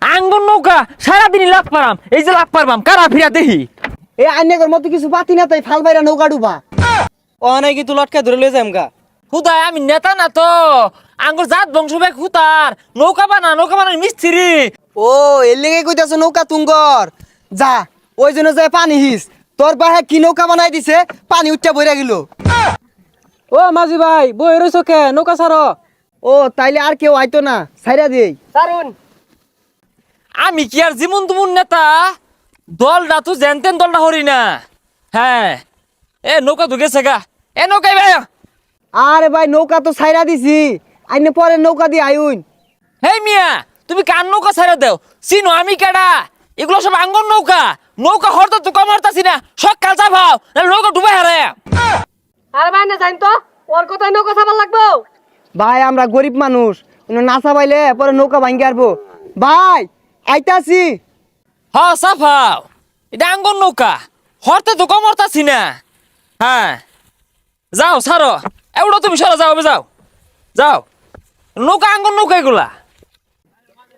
আঙ্গুর নৌকা সারাদিনই লাভ পারাম, এই যে লাভ পারবাম কারা ফিরা দেখি। এই আইনের মতো কিছু পাতি না তাই ফাল বাইরা নৌকা ডুবা ও নাই কিন্তু লটকা ধরে লয়ে যাম গা। হুদায় আমি নেতা না তো, আঙ্গুর জাত বংশ ব্যাগ হুতার নৌকা বানার মিস্ত্রি। ও এর লেগে কইতাছ নৌকা তুঙ্গর যা ওই জন্য যায় পানি হিস তোর বাহে কি নৌকা বানাই দিছে পানি উঠটা বইরা গেল। ও মাঝি ভাই বই রইছ কে নৌকা ছাড়ো। ও তাইলে আর কেউ আইতো না ছাইরা দেই দারুন আমি কি আর যেমন তুমুন নেতা, দলটা তো জেনতেন দলটা হরি না। হ্যাঁ এ নৌকা তো গেছে গা, এ নৌকাই ভাই। আরে ভাই নৌকা তো ছাইরা দিছি আইনে পরে নৌকা দিয়ে আইউন। হেই মিয়া তুমি কার নৌকা ছেড়ে দেও, চিনো আমি কেডা? এগুলো সব আঙ্গন নৌকা, নৌকা হরতো তো কমারতাছি না, সকাল চা ভাও নৌকা ডুবে হারে। আরে ভাই না জান তো ওর কথাই নৌকা ছাড়া লাগবো। ভাই আমরা গরিব মানুষ নাচা পাইলে পরে নৌকা ভাঙ্গি আরবো। ভাই আইতাছি। হ সাফাও, এটা আঙ্গন নৌকা হরতে তো কমারতাছি না। হ্যাঁ যাও সারো, এগুলো তুমি সরো, যাও যাও যাও, নৌকা আঙ্গন নৌকা এগুলা।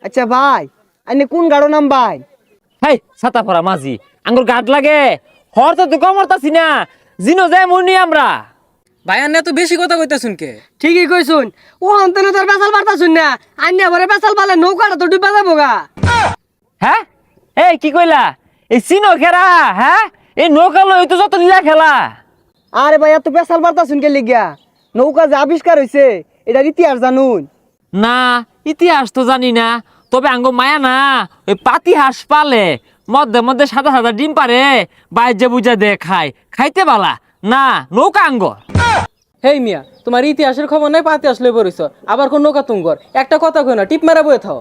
আচ্ছা ভাই আইনে কোন গাড়ো নাম ভাই? হেই ছাতা পরা মাঝি, আঙ্গুর গাট লাগে হরতে তো কমারতাছি না, জিনো যায় মনি আমরা। ভাই আন্না তো বেশি কথা কইতাছুন কে। ঠিকই কইছুন, ও অন্তনে তোর বেসাল পারতাছুন না, আন্না ভরে বেসাল পালে নৌকাটা তো ডুবে যাবো গা। হ্যাঁ এই কি কইলা, এই চিনো খেরা? হ্যাঁ এই নৌকা লই তো যত লীলা খেলা। আরে ভাই এত পেশাল বার্তা শুনকে লিগিয়া নৌকা যে আবিষ্কার হয়েছে এটার ইতিহাস জানুন? না ইতিহাস তো জানি না, তবে আঙ্গ মায়া না ওই পাতি হাঁস পালে মধ্যে মধ্যে সাদা সাদা ডিম পারে, বাইজে বুঝা দে খায়, খাইতে বালা না নৌকা আঙ্গ। হেই মিয়া তোমার ইতিহাসের খবর নাই, পাতি আসলে পড়িছ আবার কোন নৌকা তুঙ্গর একটা কথা কই না, টিপ মারা বয়ে থাও।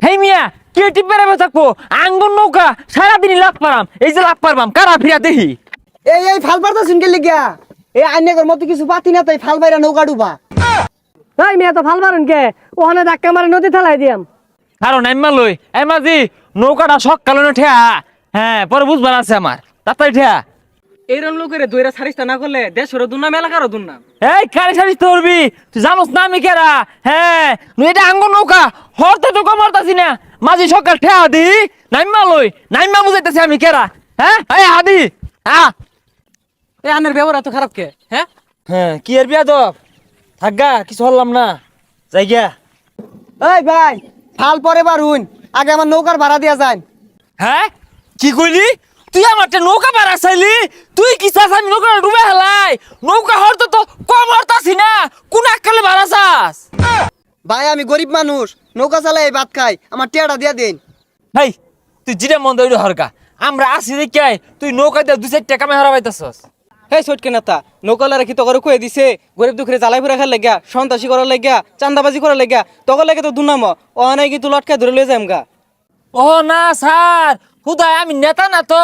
হেই মিয়া কে টিপ বেড়াবে থাকবো, আঙ্গুর নৌকা সারাদিনই লাভ পারাম, এই যে লাভ পারবাম কারা ফিরা দেখি। এই ফাল বার্তা শুনকে লিগিয়া এই আইনের মতো কিছু পাতি না তাই ফাল বাইরা নৌকা ডুবা। এই মিয়া তো ভাল মারুন কে, ওখানে ধাক্কা মারে নদী ঠেলাই দিয়াম। কারণ এম্মা লই এ মাঝি নৌকাটা সকালে ঠেয়া, হ্যাঁ পরে বুঝবার আছে আমার তাড়াতাড়ি ঠেয়া। এইরকম লোকের দইরা সারিস্তা না করলে দেশের দুর্নাম এলাকারও দুর্নাম। এই কারি সারিস ধরবি, তুই জানোস না আমি কেরা? হ্যাঁ এটা আঙ্গুর নৌকা হরতে তো কমারতাছি না, মাঝি সকাল ঠেয়া দি নাইমা লই নাইমা বুঝাইতেছি আমি কেরা। হ্যাঁ এই হাদি এই আনের ব্যবহার এত খারাপ কে? হ্যাঁ হ্যাঁ কি আর বিয়া দব থাকগা, কিছু হল্লাম না যাই গিয়া। এই ভাই ফাল পরে বারুন আগে আমার নৌকার ভাড়া দিয়া যান। হ্যাঁ কি কইলি তুই? আমার নৌকা ভাড়া চাইলি? তুই কি চাস আমি নৌকা ডুবে হেলাই? নৌকা হরতে তো কমারতাছি না, কোন আকালে ভাড়া চাস? ভাই আমি গরিব মানুষ নৌকা চালাই ভাত খাই আমার টিয়াটা দিয়া দেন। হেই তুই জিরা মন দইরে হরকা, আমরা আসি দেখাই তুই নৌকা দিয়ে 2-4 টাকা মে হারাবাইতাছস। এই ছোটকে নেতা নৌকালারা কি তগরে কয়ে দিছে গরিব দুঃখরে জ্বালাই ফুরা খার লাগিয়া, সন্ত্রাসী করার লাগিয়া, চান্দাবাজি করার লাগিয়া, তগর লাগে তো দুর্নাম ও নাই কিন্তু লটকা ধরে লয়ে যাম গা। ও না স্যার, হুদায় আমি নেতা না তো,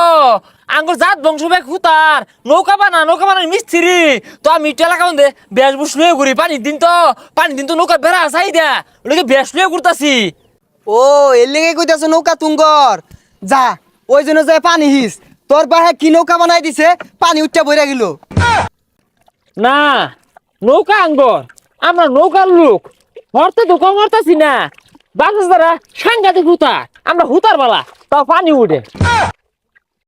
আঙ্গুর জাত বংশ ব্যাগ হুতার নৌকা বানার মিস্ত্রি। তো আমি টেলা কাউন দে বেশ বুস লয়ে ঘুরি, পানি দিন তো নৌকা বেড়া চাই দেয়া ওটাকে বেশ লয়ে ঘুরতাছি। ও এর লেগে কইতাছ নৌকা তুঙ্গর যা ওই জন্য যায় পানি হিস তোর বাহে কি নৌকা বানাই দিছে পানি উঠটা বইরা গেল। না নৌকা আঙ্গর, আমরা নৌকার লোক হরতে তো কমারতাছি না, বাস দ্বারা সাংঘাতিক হুতার, আমরা হুতার বালা তাও পানি উঠে।